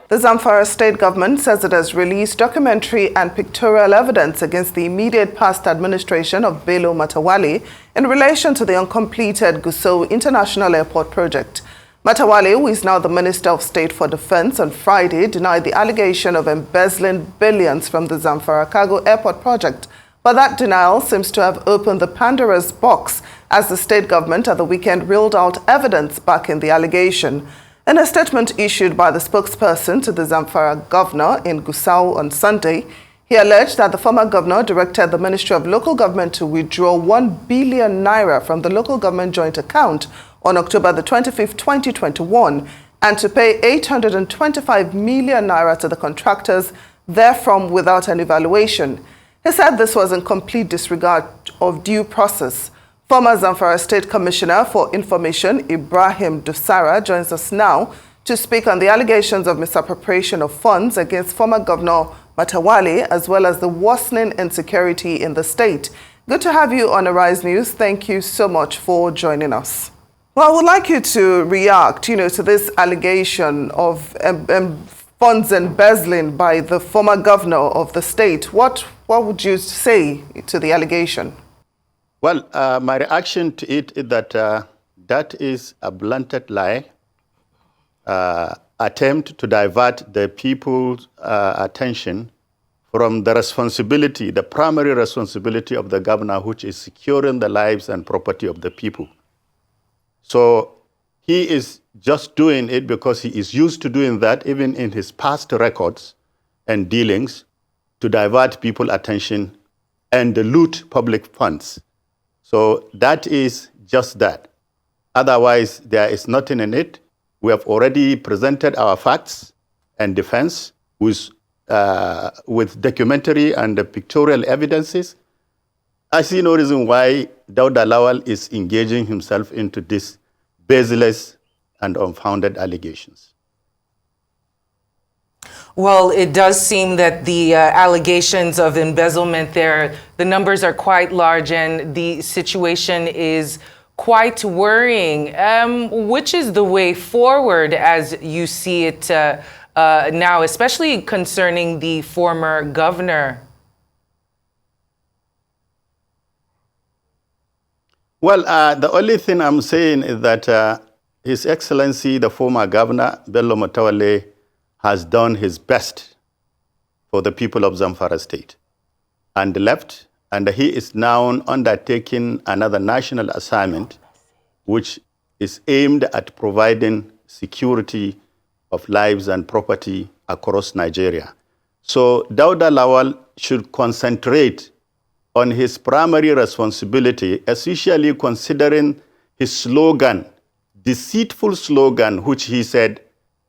The Zamfara state government says it has released documentary and pictorial evidence against the immediate past administration of Bello Matawalle in relation to the uncompleted Gusau International Airport project. Matawalle, who is now the Minister of State for Defense, on Friday denied the allegation of embezzling billions from the Zamfara Cargo Airport project. But that denial seems to have opened the Pandora's box as the state government at the weekend ruled out evidence backing the allegation. In a statement issued by the spokesperson to the Zamfara governor in Gusau on Sunday, he alleged that the former governor directed the Ministry of Local Government to withdraw 1 billion naira from the local government joint account on October the 25th, 2021, and to pay 825 million naira to the contractors therefrom without an evaluation. He said this was in complete disregard of due process. Former Zamfara State Commissioner for Information, Ibrahim Dosara, joins us now to speak on the allegations of misappropriation of funds against former Governor Matawalle, as well as the worsening insecurity in the state. Good to have you on Arise News. Thank you so much for joining us. Well, I would like you to react, to this allegation of funds embezzling by the former governor of the state. What would you say to the allegation? Well, my reaction to it is that that is a blatant lie, attempt to divert the people's attention from the responsibility, the primary responsibility of the governor, which is securing the lives and property of the people. So he is just doing it because he is used to doing that, even in his past records and dealings, to divert people's attention and loot public funds. So that is just that. Otherwise, there is nothing in it. We have already presented our facts and defense with documentary and pictorial evidences. I see no reason why Dawda Lawal is engaging himself into these baseless and unfounded allegations. Well, it does seem that the allegations of embezzlement there, the numbers are quite large and the situation is quite worrying. Which is the way forward as you see it now, especially concerning the former governor? Well, the only thing I'm saying is that His Excellency, the former governor, Bello Matawalle, has done his best for the people of Zamfara state and left, and he is now undertaking another national assignment, which is aimed at providing security of lives and property across Nigeria. So Dawda Lawal should concentrate on his primary responsibility, especially considering his slogan, deceitful slogan, which he said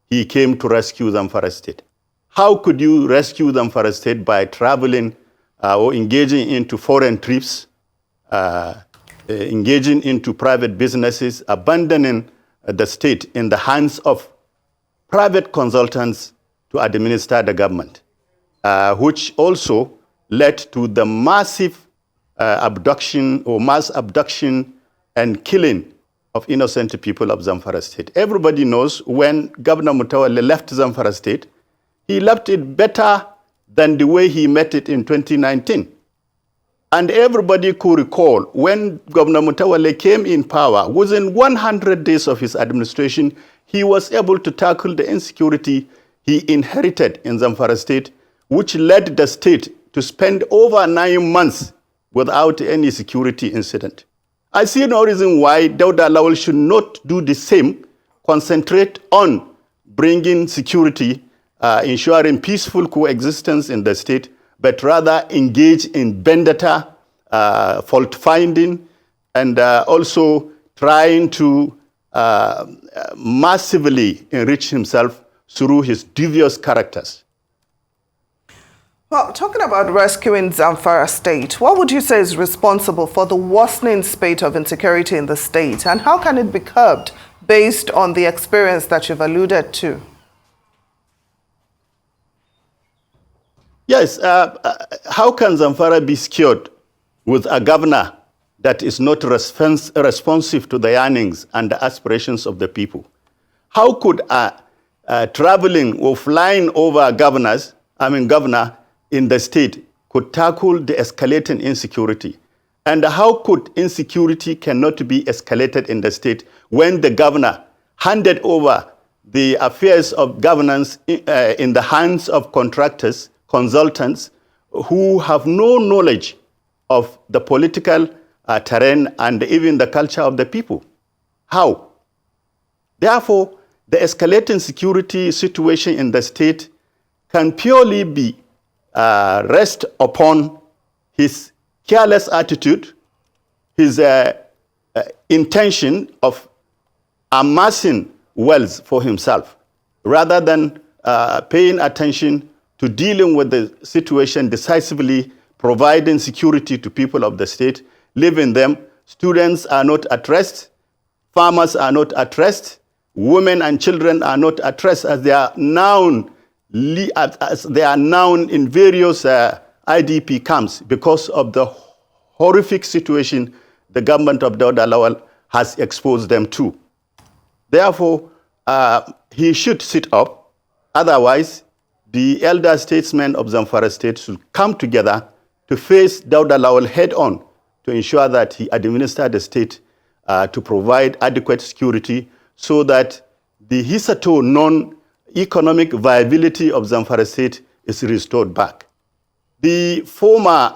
he came to rescue Zamfara state. How could you rescue Zamfara state by traveling or engaging into foreign trips, engaging into private businesses, abandoning the state in the hands of private consultants to administer the government, which also led to the massive abduction or mass abduction and killing of innocent people of Zamfara state. Everybody knows when Governor Matawalle left Zamfara state, he left it better than the way he met it in 2019. And everybody could recall when Governor Matawalle came in power, within 100 days of his administration, he was able to tackle the insecurity he inherited in Zamfara state, which led the state to spend over 9 months without any security incident. I see no reason why Dawda Lawal should not do the same, concentrate on bringing security, ensuring peaceful coexistence in the state, but rather engage in vendetta, fault-finding, and also trying to massively enrich himself through his devious characters. Well, talking about rescuing Zamfara state, what would you say is responsible for the worsening spate of insecurity in the state, and how can it be curbed based on the experience that you've alluded to? Yes, how can Zamfara be secured with a governor that is not responsive to the yearnings and the aspirations of the people? How could traveling or flying over governor in the state could tackle the escalating insecurity? And how could insecurity cannot be escalated in the state when the governor handed over the affairs of governance in the hands of contractors, consultants, who have no knowledge of the political terrain and even the culture of the people? How? Therefore, the escalating security situation in the state can purely be rest upon his careless attitude, his intention of amassing wealth for himself, rather than paying attention to dealing with the situation decisively, providing security to people of the state, living them. Students are not at rest, farmers are not at rest, women and children are not at rest, as they are now in various IDP camps because of the horrific situation the government of Dawda Lawal has exposed them to. Therefore, he should sit up. Otherwise, the elder statesmen of Zamfara State should come together to face Dawda Lawal head-on to ensure that he administers the state to provide adequate security so that the hitherto non-economic viability of Zamfara State is restored back. The former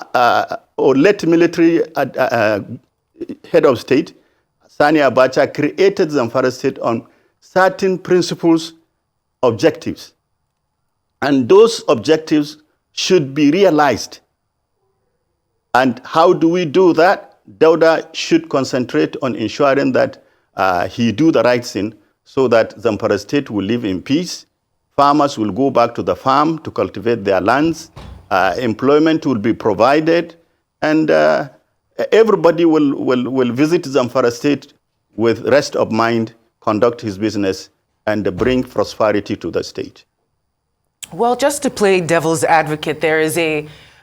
or late military head of state, Sani Abacha, created Zamfara State on certain principles, objectives. And those objectives should be realized. And how do we do that? Dawda should concentrate on ensuring that he do the right thing so that Zamfara State will live in peace. Farmers will go back to the farm to cultivate their lands. Employment will be provided. And everybody will visit Zamfara State with rest of mind, conduct his business, and bring prosperity to the state. Well, just to play devil's advocate, there is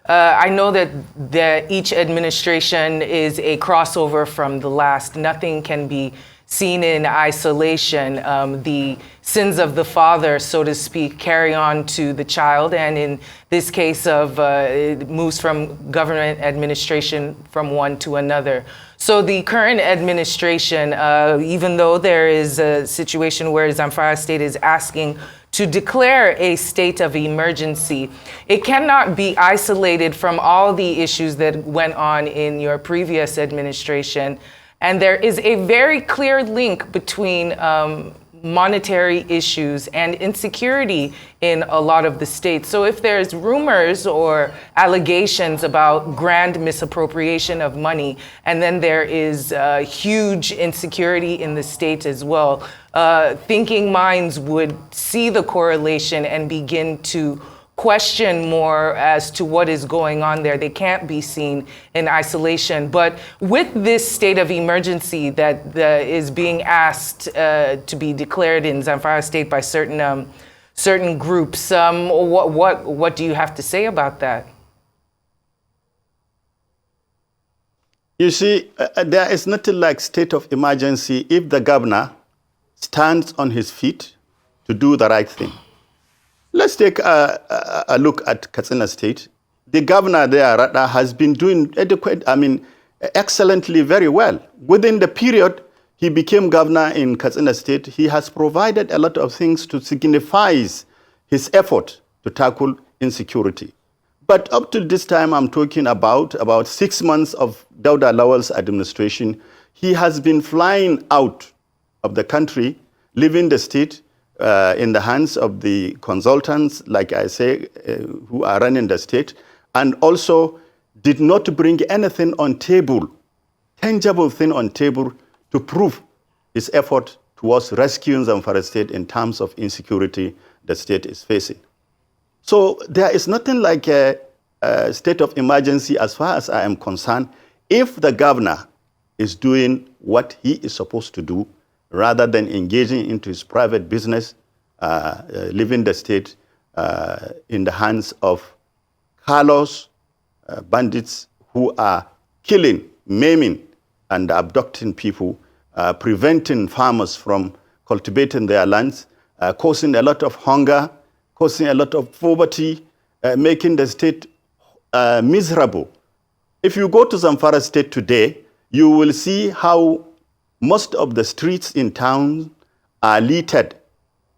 I know that each administration is a crossover from the last. Nothing can be seen in isolation. The sins of the father, so to speak, carry on to the child. And in this case it moves from government administration from one to another. So the current administration, even though there is a situation where Zamfara State is asking to declare a state of emergency, it cannot be isolated from all the issues that went on in your previous administration. And there is a very clear link between monetary issues and insecurity in a lot of the states. So if there's rumors or allegations about grand misappropriation of money, and then there is huge insecurity in the state as well, thinking minds would see the correlation and begin to question more as to what is going on there. They can't be seen in isolation. But with this state of emergency that is being asked to be declared in Zamfara State by certain groups, what do you have to say about that? You see, there is nothing like state of emergency if the governor stands on his feet to do the right thing. Let's take a look at Katsina State. The governor there, Rada, has been doing excellently very well. Within the period he became governor in Katsina State, he has provided a lot of things to signify his effort to tackle insecurity. But up to this time, I'm talking about 6 months of Dawda Lawal's administration, he has been flying out of the country, leaving the state in the hands of the consultants, like I say, who are running the state, and also did not bring anything on table, tangible thing on table to prove his effort towards rescuing Zamfara State in terms of insecurity the state is facing. So there is nothing like a state of emergency as far as I am concerned if the governor is doing what he is supposed to do rather than engaging into his private business, leaving the state in the hands of callous bandits who are killing, maiming, and abducting people, preventing farmers from cultivating their lands, causing a lot of hunger, causing a lot of poverty, making the state miserable. If you go to Zamfara state today, you will see how most of the streets in town are littered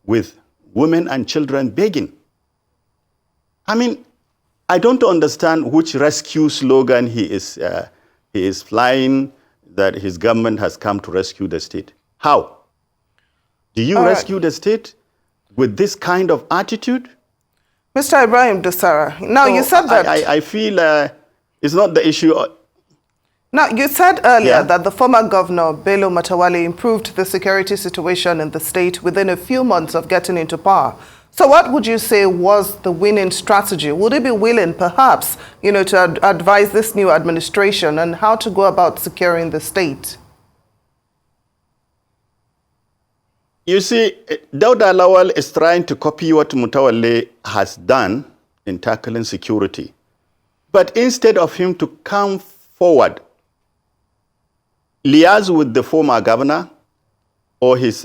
with women and children begging. I mean, I don't understand which rescue slogan he is flying, that his government has come to rescue the state. How? Do you rescue the state with this kind of attitude? Mr. Ibrahim Dosara, now So you said that... I feel it's not the issue. Now, you said earlier that the former governor, Bello Matawalle, improved the security situation in the state within a few months of getting into power. So what would you say was the winning strategy? Would he be willing, perhaps, to advise this new administration on how to go about securing the state? You see, Dawda Lawal is trying to copy what Matawalle has done in tackling security. But instead of him to come forward, liaise with the former governor or his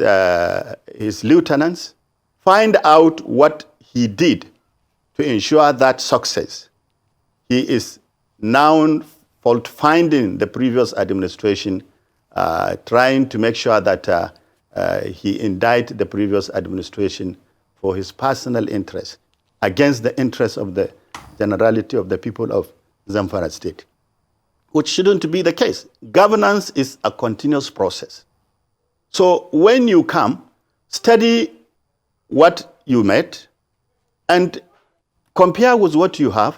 lieutenants, find out what he did to ensure that success. He is now fault-finding the previous administration, trying to make sure that he indict the previous administration for his personal interest against the interests of the generality of the people of Zamfara state, which shouldn't be the case. Governance is a continuous process. So when you come, study what you met and compare with what you have,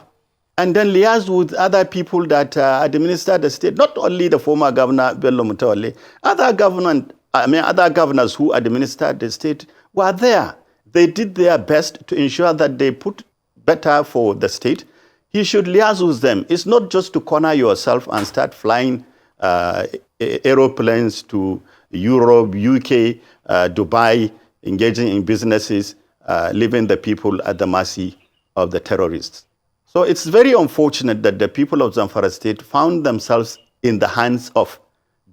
and then liaise with other people that administer the state, not only the former governor, Bello Matawalle, other governors who administered the state were there. They did their best to ensure that they put better for the state. He should liaise with them. It's not just to corner yourself and start flying aeroplanes to Europe, UK, Dubai, engaging in businesses, leaving the people at the mercy of the terrorists. So it's very unfortunate that the people of Zamfara state found themselves in the hands of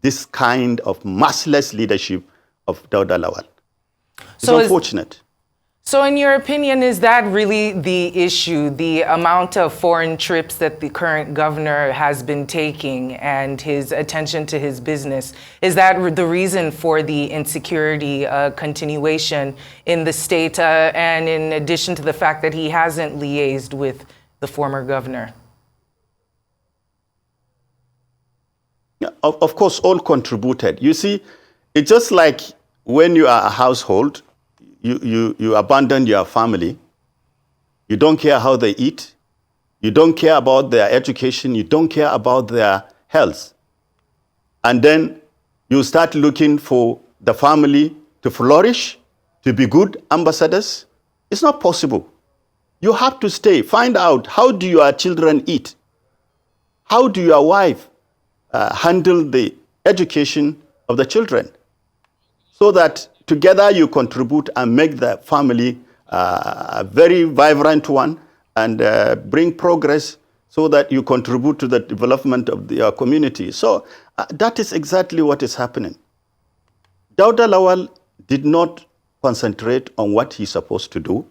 this kind of merciless leadership of Dawda Lawal. It's unfortunate. So in your opinion, is that really the issue, the amount of foreign trips that the current governor has been taking and his attention to his business? Is that the reason for the insecurity continuation in the state, and in addition to the fact that he hasn't liaised with the former governor? Of course, all contributed. You see, it's just like when you are a household, you abandon your family. You don't care how they eat. You don't care about their education. You don't care about their health. And then you start looking for the family to flourish, to be good ambassadors. It's not possible. You have to stay. Find out, how do your children eat? How do your wife handle the education of the children? So that together you contribute and make the family a very vibrant one and bring progress so that you contribute to the development of your community. So that is exactly what is happening. Dawda Lawal did not concentrate on what he's supposed to do,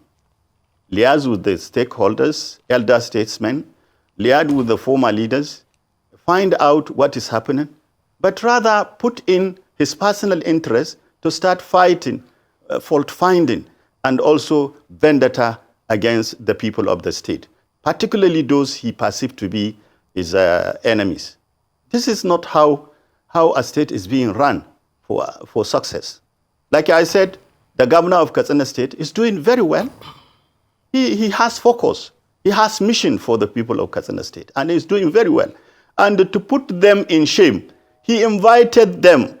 liaise with the stakeholders, elder statesmen, liaise with the former leaders, find out what is happening, but rather put in his personal interest to start fighting, fault-finding, and also vendetta against the people of the state, particularly those he perceived to be his enemies. This is not how a state is being run for success. Like I said, the governor of Katsina State is doing very well. He has focus. He has mission for the people of Katsina State, and he's doing very well. And to put them in shame, he invited them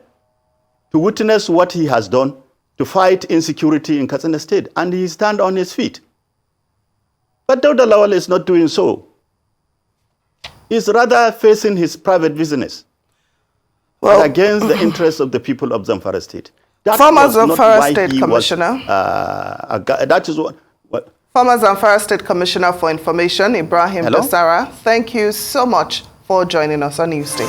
to witness what he has done to fight insecurity in Katsina State, and he stand on his feet. But Dawda Lawal is not doing so. He's rather facing his private business against the interests of the people of Zamfara State. That former Zamfara State Commissioner. That is what. Former Zamfara State Commissioner for Information, Ibrahim Dosara, thank you so much for joining us on Newsday.